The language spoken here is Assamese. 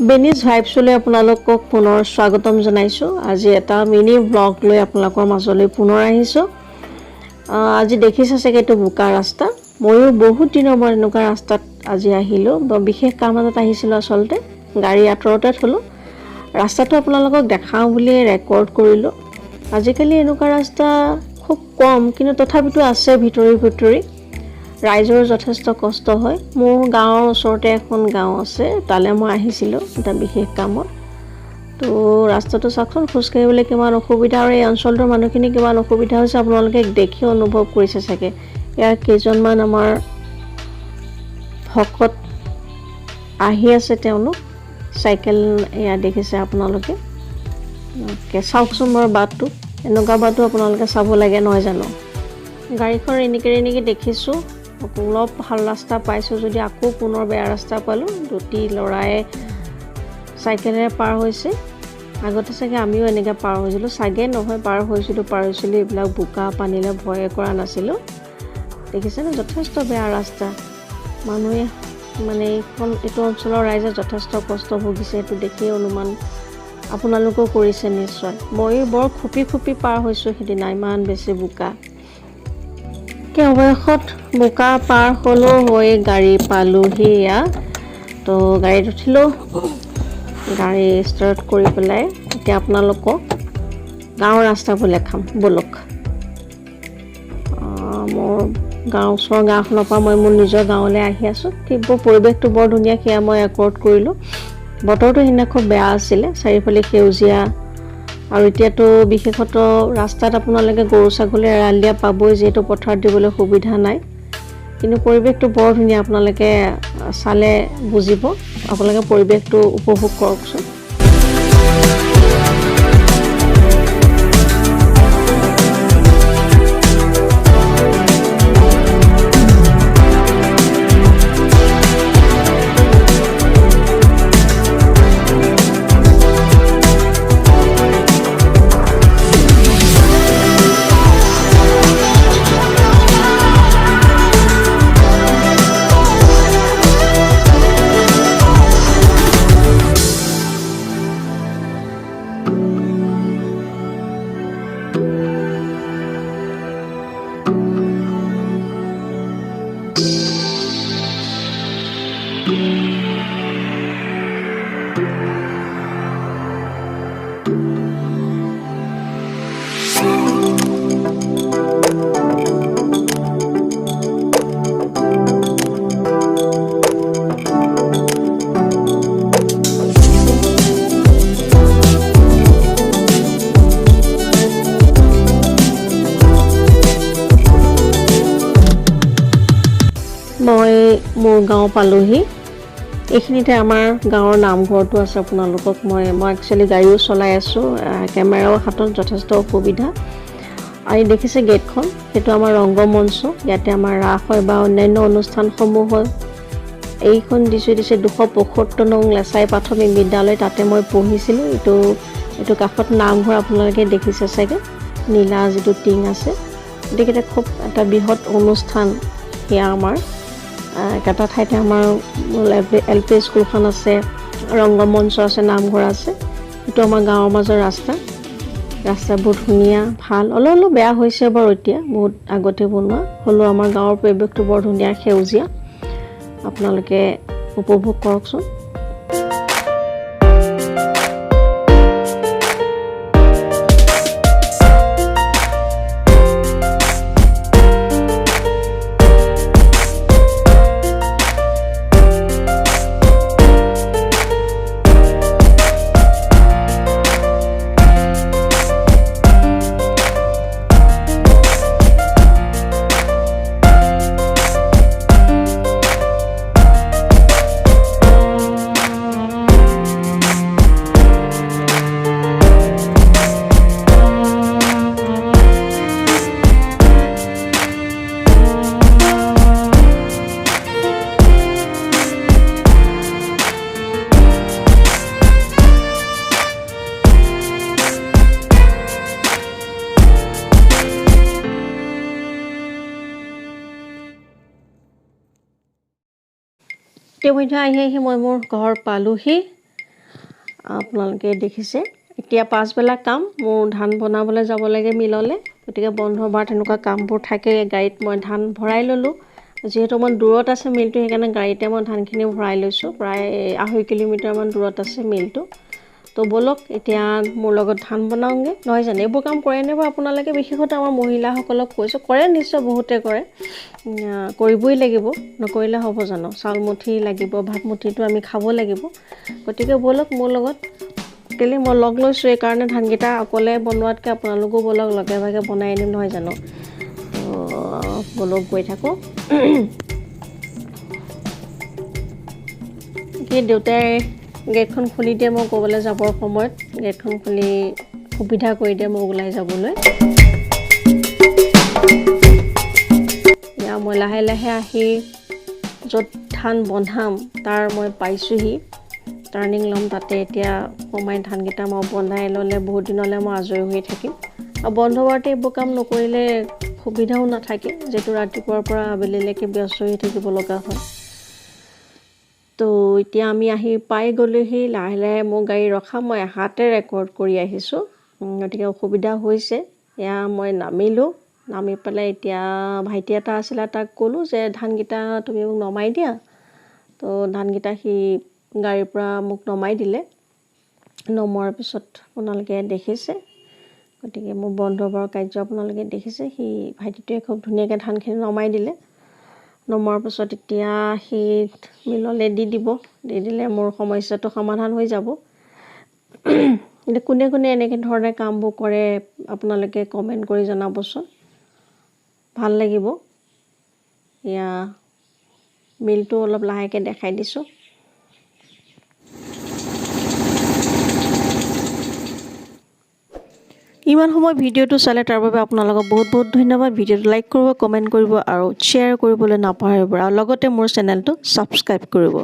বেনিজ ভাইবছলৈ আপোনালোকক পুনৰ স্বাগতম জনাইছোঁ। আজি এটা মিনি ব্লগ লৈ আপোনালোকৰ মাজলৈ পুনৰ আহিছোঁ। আজি দেখিছে চাগে এইটো বোকা ৰাস্তা। ময়ো বহুত দিনৰ মূৰত এনেকুৱা ৰাস্তাত আজি আহিলোঁ। বিশেষ কাম এটাত আহিছিলোঁ আচলতে, গাড়ী আঁতৰতে থলোঁ। ৰাস্তাটো আপোনালোকক দেখাওঁ বুলি ৰেকৰ্ড কৰিলোঁ। আজিকালি এনেকুৱা ৰাস্তা খুব কম, কিন্তু তথাপিতো আছে ভিতৰি ৰাইজৰ যথেষ্ট কষ্ট হয়। মোৰ গাঁৱৰ ওচৰতে এখন গাঁও আছে, তালৈ মই আহিছিলোঁ এটা বিশেষ কামত। তো ৰাস্তাটো চাওকচোন, খোজকাঢ়িবলৈ কিমান অসুবিধা, আৰু এই অঞ্চলটোৰ মানুহখিনি কিমান অসুবিধা হৈছে আপোনালোকে দেখি অনুভৱ কৰিছে চাগে। ইয়াৰ কেইজনমান আমাৰ ভকত আহি আছে, তেওঁলোক চাইকেল এয়া দেখিছে আপোনালোকে। চাওকচোন মোৰ বাটটো, এনেকুৱা বাটো আপোনালোকে চাব লাগে নহয় জানো। গাড়ীখন এনেকৈ দেখিছোঁ, অলপ ভাল ৰাস্তা পাইছোঁ যদি আকৌ পুনৰ বেয়া ৰাস্তা পালোঁ। দুটি ল'ৰাই চাইকেলেৰে পাৰ হৈছে। আগতে চাগে আমিও এনেকৈ পাৰ হৈছিলোঁ, চাগে নহয় পাৰ হৈছিলোঁ। এইবিলাক বোকা পানীলৈ ভয়ে কৰা নাছিলোঁ। দেখিছেনে, যথেষ্ট বেয়া ৰাস্তা। মানুহে মানে এইটো অঞ্চলৰ ৰাইজে যথেষ্ট কষ্ট ভুগিছে, এইটো দেখিয়ে অনুমান আপোনালোকেও কৰিছে নিশ্চয়। ময়ো বৰ খুপি পাৰ হৈছোঁ সেইদিনা, ইমান বেছি বোকা। অৱশেষত বোকা পাৰ হ'লোঁ, হৈ গাড়ী পালোঁহি। এয়া তো গাড়ীত উঠিলোঁ, গাড়ী ষ্টাৰ্ট কৰি পেলাই এতিয়া আপোনালোকক গাঁৱৰ ৰাস্তাবোৰ দেখাম ব'লক। মোৰ ওচৰৰ গাঁওখনৰ পৰা মই মোৰ নিজৰ গাঁৱলৈ আহি আছোঁ। পৰিৱেশটো বৰ ধুনীয়া, সেয়া মই ৰেকৰ্ড কৰিলোঁ। বতৰটো সেইদিনা খুব বেয়া আছিলে, চাৰিওফালে সেউজীয়া। আৰু এতিয়াতো বিশেষত ৰাস্তাত আপোনালোকে গৰু ছাগলী এৰাল দিয়া পাবই, যিহেতু পথাৰত দিবলৈ সুবিধা নাই। কিন্তু পৰিৱেশটো বৰ ধুনীয়া, আপোনালোকে চালে বুজিব। আপোনালোকে পৰিৱেশটো উপভোগ কৰকচোন। মই মোৰ গাঁও পালোঁহি। এইখিনিতে আমাৰ গাঁৱৰ নামঘৰটো আছে। আপোনালোকক মই একচুৱেলি গাড়ীও চলাই আছোঁ, কেমেৰাও হাতত, যথেষ্ট অসুবিধা। আৰু দেখিছে গেটখন, সেইটো আমাৰ ৰংগমঞ্চ। ইয়াতে আমাৰ ৰাস হয় বা অন্যান্য অনুষ্ঠানসমূহ হয়। এইখন দিছে 275 নং লেছাই প্ৰাথমিক বিদ্যালয়, তাতে মই পঢ়িছিলোঁ। এইটো কাষত নামঘৰ আপোনালোকে দেখিছে চাগে, নীলা যিটো টিং আছে। গতিকে খুব এটা বৃহৎ অনুষ্ঠান। সেয়া আমাৰ এটা ঠাইতে আমাৰ LP স্কুলখন আছে, ৰংগমঞ্চ আছে, নামঘৰ আছে। এইটো আমাৰ গাঁৱৰ মাজৰ ৰাস্তাবোৰ ধুনীয়া, ভাল। অলপ বেয়া হৈছে বাৰু, এতিয়া বহুত আগতে বনোৱা হ'লেও আমাৰ গাঁৱৰ পৰিৱেশটো বৰ ধুনীয়া, সেউজীয়া। আপোনালোকে উপভোগ কৰকচোন। ইতিমধ্যে আহি মই মোৰ ঘৰ পালোঁহি। আপোনালোকে দেখিছে এতিয়া পাছবেলা কাম মোৰ ধান বনাবলৈ যাব লাগে মিললে গতিকে বন্ধ বাৰ তেনেকুৱা কামবোৰ থাকে গাড়ীত মই ধান ভৰাই ললো যেহেতু মই দূৰত আছে মিলটো সেইকাৰণে গাড়ীতে মই ধানখিনি ভৰাই লৈছো প্ৰায় 2.5 কিলোমিটাৰ মান দূৰত আছে মিলটো তো বলক এতিয়া মোৰ লগত ধান বনাওঁগে নহয় জানো এইবোৰ কাম কৰে নে বা আপোনালোকে বিশেষকৈ আমাৰ মহিলাসকলক কৈছো কৰে নিশ্চয় বহুতে কৰে কৰিবই লাগিব নকৰিলে হ'ব জানো চাউল মুঠি লাগিব ভাত মুঠিটো আমি খাব লাগিব গতিকে বলক মোৰ লগত কেলে মই লগ লৈছো এই কাৰণে ধানগিটা অকলে বনোৱাতকে আপোনালোকো বলক লগে ভাগে বনাই আনিম নহয় জানো বলক গৈ থাকো কি দেউতাই গেটখন খুলি দিয়ে মই ক'বলৈ যাবৰ সময়ত গেটখন খুলি সুবিধা কৰি দিয়ে মই ওলাই যাবলৈ মই লাহে লাহে আহি য'ত ধান বন্ধাম তাৰ মই পাইছোহি টাৰ্নিং লম তাতে এতিয়া কমাই ধানগিটা মই বন্ধাই ল'লে বহুত দিনলৈ মই আজৰি হৈ থাকিম আৰু বন্ধবাৰতে এইবোৰ কাম নকৰিলে সুবিধাও নাথাকে যেটো ৰাতিপুৱাৰ পৰা আবেলিলৈকে ব্যস্ত হৈ থাকিব লগা হয় তো এতিয়া আমি আহি পাই গ'লেহি লাহে লাহে মোৰ গাড়ী ৰখা মই হাতে ৰেকৰ্ড কৰি আহিছো গতিকে অসুবিধা হৈছে এয়া মই নামি পেলাই এতিয়া ভাইটি এটা আছিল তাক ক'লো যে ধানগিটা তুমি মোক নমাই দিয়া তো ধানগিটা সি গাড়ীৰ পৰা মোক নমাই দিলে নমোৱাৰ পিছত আপোনালোকে দেখিছে গতিকে মোৰ বন্ধবাৰ কাৰ্য আপোনালোকে দেখিছে সি ভাইটিটোৱে খুব ধুনীয়াকৈ ধানখিনি নমাই দিলে নমোৱাৰ পিছত এতিয়া সি মিললে দি দিলে মোৰ সমস্যাটো সমাধান হৈ যাব কোনে কোনে এনেকৈ ধৰণে কামবোৰ কৰে আপোনালোকে কমেন্ট কৰি জনাবচোন ভাল লাগিব ইয়া মিলটো অলপ লাহেকৈ দেখাই দিছো ইমান সময় ভিডিওটো চালে তাৰ বাবে আপোনালোকক বহুত বহুত ধন্যবাদ ভিডিওটো লাইক কৰিব কমেন্ট কৰিব আৰু শ্বেয়াৰ কৰিবলৈ নাপাহৰিব আৰু লগতে মোৰ চেনেলটো সাবস্ক্ৰাইব কৰিব